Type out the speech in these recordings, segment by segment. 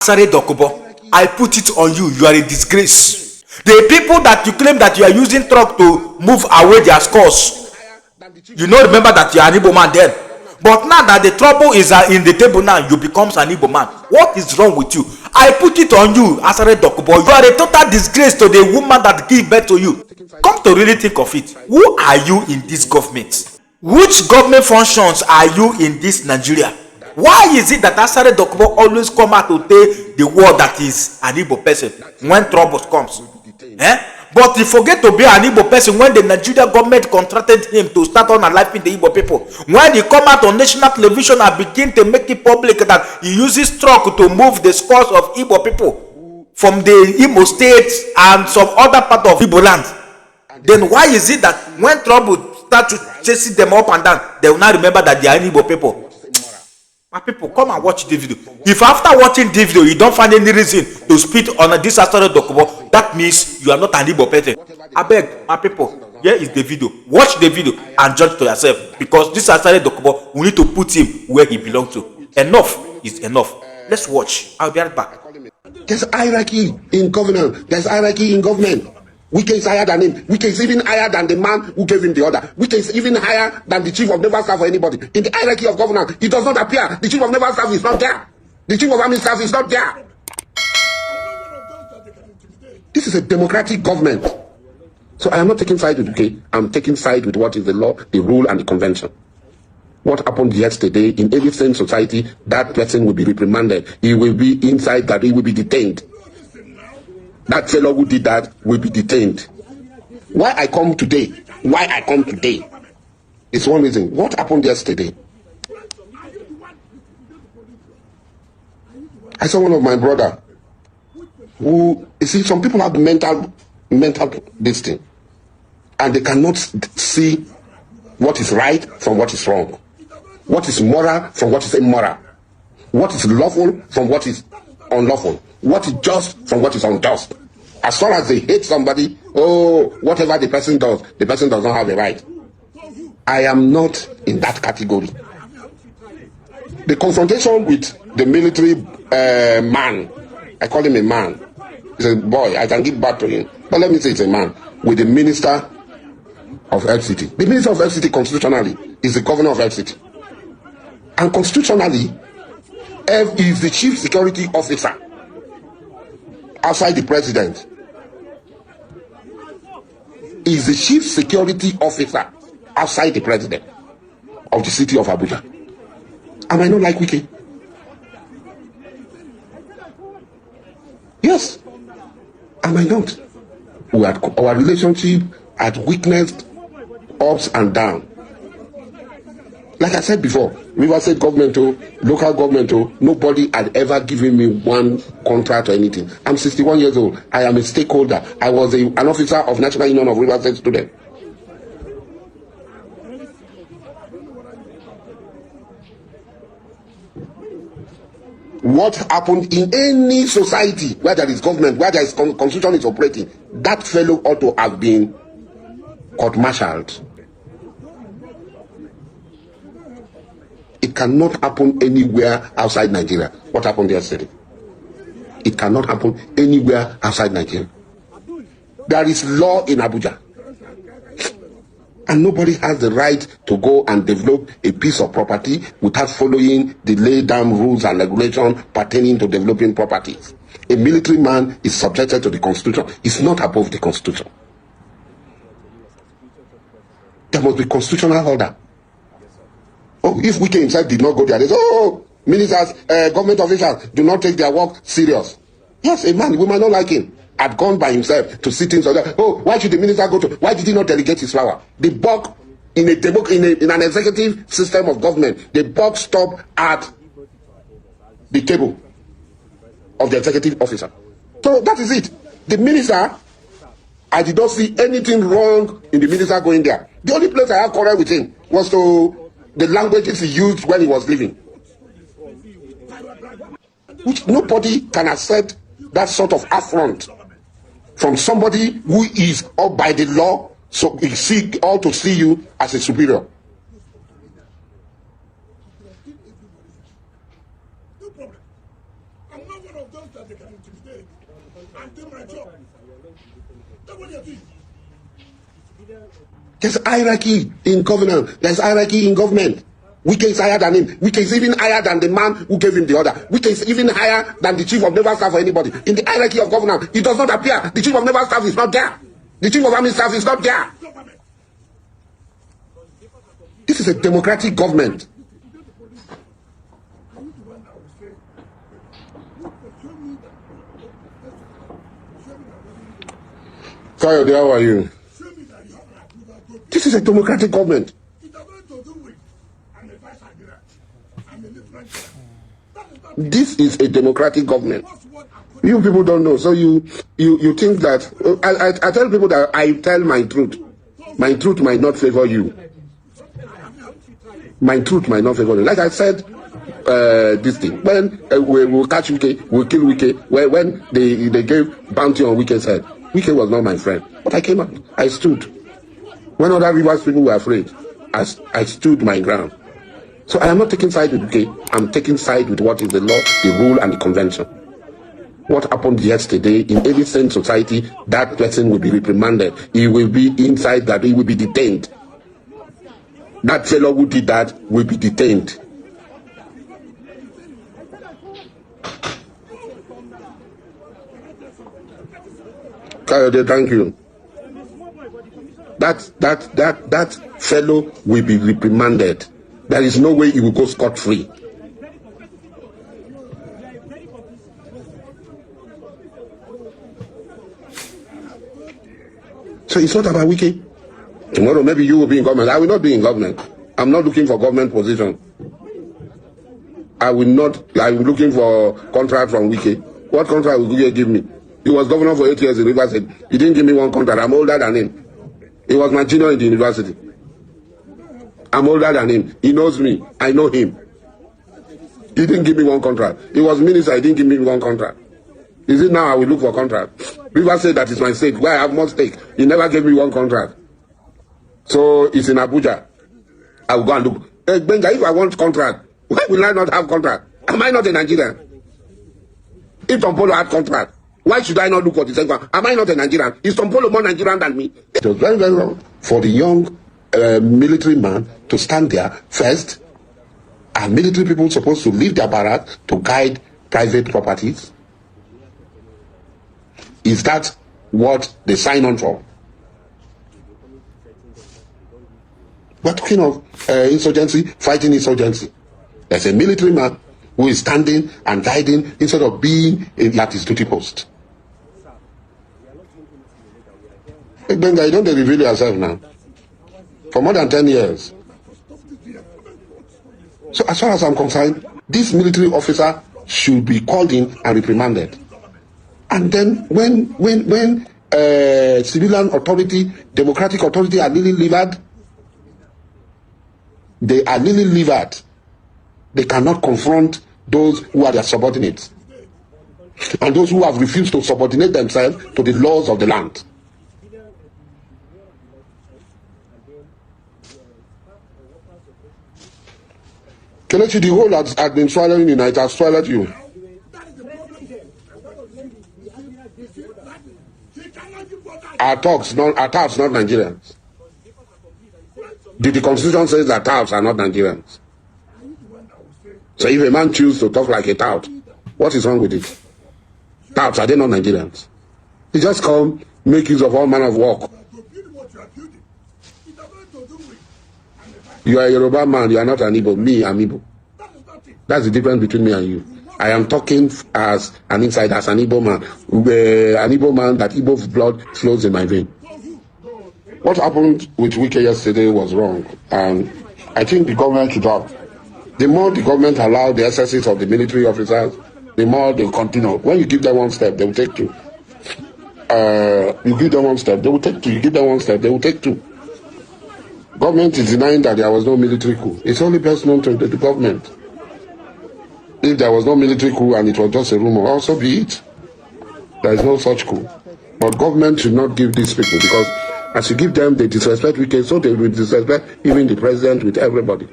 Asari Dokubo, I put it on you. You are a disgrace. The people that you claim that you are using truck to move away their scores, you know, remember that you are an Igbo man then. But now that the trouble is in the table now, you become an Igbo man. What is wrong with you? I put it on you, Asari Dokubo. You are a total disgrace to the woman that gave birth to you. Come to really think of it. Who are you in this government? Which government functions are you in this Nigeria? Why is it that Asari Dokubo always come out to tell the world that is an Igbo person when trouble comes? But he forget to be an Igbo person when the Nigerian government contracted him to start unaliving the Igbo people. When he come out on national television and begin to make it public that he uses truck to move the scores of Igbo people from the Imo state and some other part of Igbo land, then why is it that when trouble start to chasing them up and down, they will not remember that they are Igbo people? My people, come and watch the video. If after watching the video you don't find any reason to speak on this Asari Dokubo, that means you are not an Igbo person. I beg, my people, here is the video. Watch the video and judge to yourself, because this Asari Dokubo, we need to put him where he belongs to. Enough is enough. Let's watch. I'll be right back. There's hierarchy in governance. There's hierarchy in government. Wike is higher than him. Wike is even higher than the man who gave him the order. Wike is even higher than the chief of naval staff or anybody. In the hierarchy of governance, it does not appear. The chief of naval staff is not there. The chief of army staff is not there. This is a democratic government. So I am not taking side with Wike. I'm taking side with what is the law, the rule, and the convention. What happened yesterday in every sane society, that person will be reprimanded. He will be inside, that he will be detained. That fellow who did that will be detained. Why I come today is one reason. What happened yesterday? I saw one of my brother who, you see, some people have mental this thing, and they cannot see what is right from what is wrong, what is moral from what is immoral, what is lawful from what is unlawful, what is just from what is unjust. As far as they hate somebody, whatever the person does not have a right. I am not in that category. The confrontation with the military man, I call him a man, he's a boy, I can give back to him, but let me say it's a man, with the minister of FCT. The minister of FCT constitutionally is the governor of FCT. And constitutionally, F is the chief security officer outside the president. Is the chief security officer outside the president of the city of Abuja. Am I not like Wike? Yes. Am I not? Our relationship had witnessed ups and downs. Like I said before, River State government, local government, nobody had ever given me one contract or anything. I'm 61 years old. I am a stakeholder. I was an officer of National Union of River State Students. What happened in any society where there is government, where there is constitution is operating, that fellow ought to have been court-martialed. It cannot happen anywhere outside Nigeria. What happened yesterday? It cannot happen anywhere outside Nigeria. There is law in Abuja. And nobody has the right to go and develop a piece of property without following the laid down rules and regulations pertaining to developing properties. A military man is subjected to the Constitution. It's not above the Constitution. There must be constitutional order. If Wike himself did not go there, they say, ministers, government officials do not take their work serious. Yes, a man, we might not like him, had gone by himself to sit in. Why should the minister go to? Why did he not delegate his power? The buck in an executive system of government, the buck stop at the table of the executive officer. So that is it. The minister, I did not see anything wrong in the minister going there. The only place I had quarrel with him was to the languages he used when he was living, which nobody can accept that sort of affront from somebody who is up by the law, so he ought to see you as a superior. There's hierarchy in governance. There's hierarchy in government. Wike is higher than him. Wike is even higher than the man who gave him the order. Wike is even higher than the chief of naval staff or anybody. In the hierarchy of governance, it does not appear. The chief of naval staff is not there. The chief of army staff is not there. This is a democratic government. Kayode, how are you? This is a democratic government. This is a democratic government. You people don't know, so you think that I tell people that I tell my truth. My truth might not favor you. My truth might not favor you. Like I said, this thing when we will catch Wike, we'll kill Wike. When they gave bounty on Wike's head, Wike was not my friend, but I came out. I stood. When other Rivers people were afraid, I stood my ground. So I am not taking side with Wike. I'm taking side with what is the law, the rule, and the convention. What happened yesterday in any sane society, that person will be reprimanded. He will be inside that. He will be detained. That fellow who did that will be detained. Kayode, thank you. That fellow will be reprimanded. There is no way he will go scot-free. So it's not about Wike. Tomorrow maybe you will be in government. I will not be in government. I'm not looking for government position. I'm looking for contract from Wike. What contract will Wike give me? He was governor for 8 years in Rivers State. He didn't give me one contract. I'm older than him. He was my junior in the university. I'm older than him. He knows me. I know him. He didn't give me one contract. He was minister. He didn't give me one contract. Is it now I will look for contract? Rivers said that is my stake. Why I have more stake? He never gave me one contract. So it's in Abuja. I will go and look. Hey, Benja, if I want contract, why will I not have contract? Am I not a Nigerian? If Tom Polo had contract, why should I not look for the second one? Am I not a Nigerian? Is Tom Polo more Nigerian than me? It was very, very wrong for the young military man to stand there first. Are military people supposed to leave their barracks to guide private properties? Is that what they sign on for? We're talking of insurgency, fighting insurgency. There's a military man who is standing and guiding instead of being at his duty post. Hey, Benga, you don't reveal yourself now. For more than 10 years. So as far as I'm concerned, this military officer should be called in and reprimanded. And then when civilian authority, democratic authority are really livered, they are really livered. They cannot confront those who are their subordinates. And those who have refused to subordinate themselves to the laws of the land. Kelechi, the whole has been swallowing you, it has swallowed you. Our talks, not Nigerians. The Constitution says that touts are not Nigerians. So if a man chooses to talk like a tout, what is wrong with it? Touts, are they not Nigerians? They just come, make use of all manner of work. You are a Yoruba man, you are not an Igbo. Me, I'm Igbo. That's the difference between me and you. I am talking as an insider, as an Igbo man. An Igbo man that Igbo's blood flows in my vein. What happened with Wike yesterday was wrong. And I think the government should have. The more the government allow the excesses of the military officers, the more they continue. When you give them one step, they will take two. You give them one step, they will take two. You give them one step, they will take two. Government is denying that there was no military coup. It's only best known to the government. If there was no military coup and it was just a rumor, also be it. There is no such coup. But government should not give these people, because as you give them, they disrespect Wike, so they will disrespect even the president with everybody.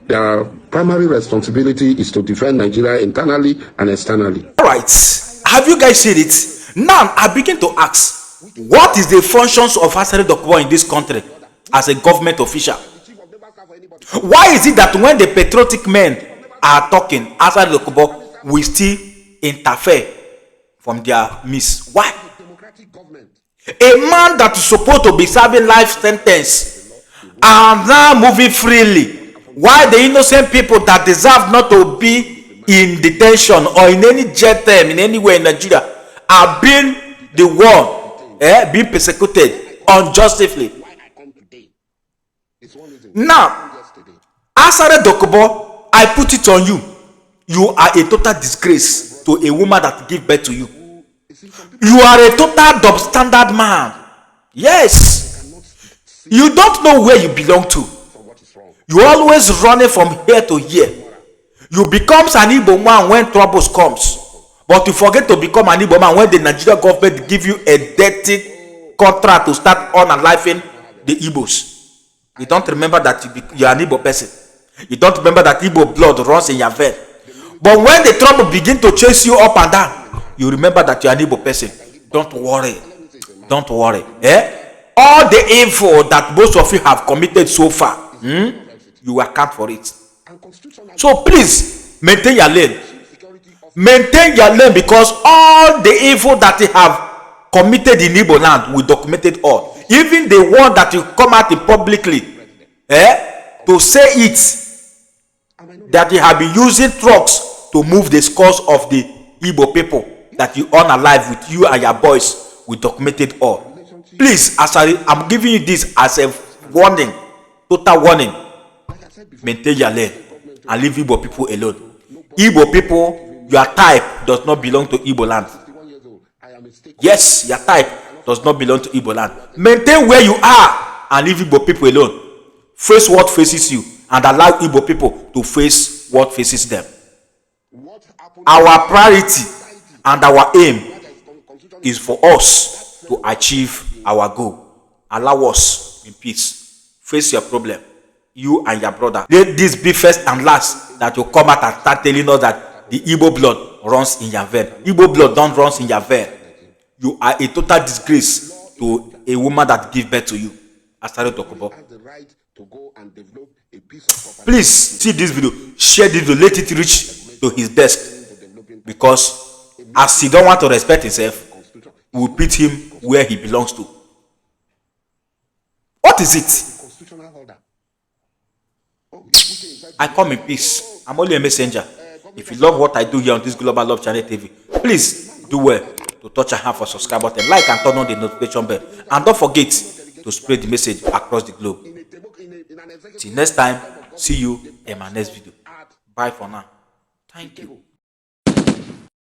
their primary responsibility is to defend Nigeria internally and externally. All right, have you guys seen it? Now I begin to ask, what is the functions of Asari Dokubo in this country as a government official? Why is it that when the patriotic men are talking, Asari Dokubo will still interfere from their midst? Why? A man that is supposed to be serving life sentence and now moving freely, while the innocent people that deserve not to be in detention or in any jail term in anywhere in Nigeria are being the one being persecuted unjustly. Now, Asari Dokubo, I put it on you. You are a total disgrace to a woman that gave birth to you. You are a total substandard man. Yes. You don't know where you belong to. You always running from here to here. You become an Igbo man when troubles comes. But you forget to become an Igbo man when the Nigerian government give you a dirty contract to start unaliving the Igbos. You don't remember that you are an Igbo person. You don't remember that Igbo blood runs in your vein. But when the trouble begin to chase you up and down, you remember that you are an Igbo person. Don't worry. Don't worry. All the evil that most of you have committed so far, you account for it. So please, maintain your lane. Maintain your lane, because all the evil that you have committed in Igbo land, we documented all. Even the one that you come out in publicly to say it, that you have been using trucks to move the skulls of the Igbo people that you own alive with you and your boys, we documented all. Please, Asari, I'm giving you this as a warning, total warning. Maintain your lane and leave Igbo people alone. Igbo people, your type does not belong to Igbo land. Yes, your type does not belong to Igbo land. Maintain where you are and leave Igbo people alone. Face what faces you and allow Igbo people to face what faces them. Our priority and our aim is for us to achieve our goal. Allow us in peace. Face your problem, you and your brother. Let this be first and last that you come out and start telling us that the Igbo blood runs in your vein. Igbo blood don't run in your vein. You are a total disgrace to a woman that gave birth to you. Asari Dokubo. Please see this video, share this video, let it reach to his desk, because as he don't want to respect himself, we will put him where he belongs to. What is it? I come in peace. I'm only a messenger. If you love what I do here on this Global Love Channel TV, please do well to touch a hand for subscribe button, like and turn on the notification bell, and don't forget to spread the message across the globe. Till next time, see you in my next video. Bye for now. Thank you.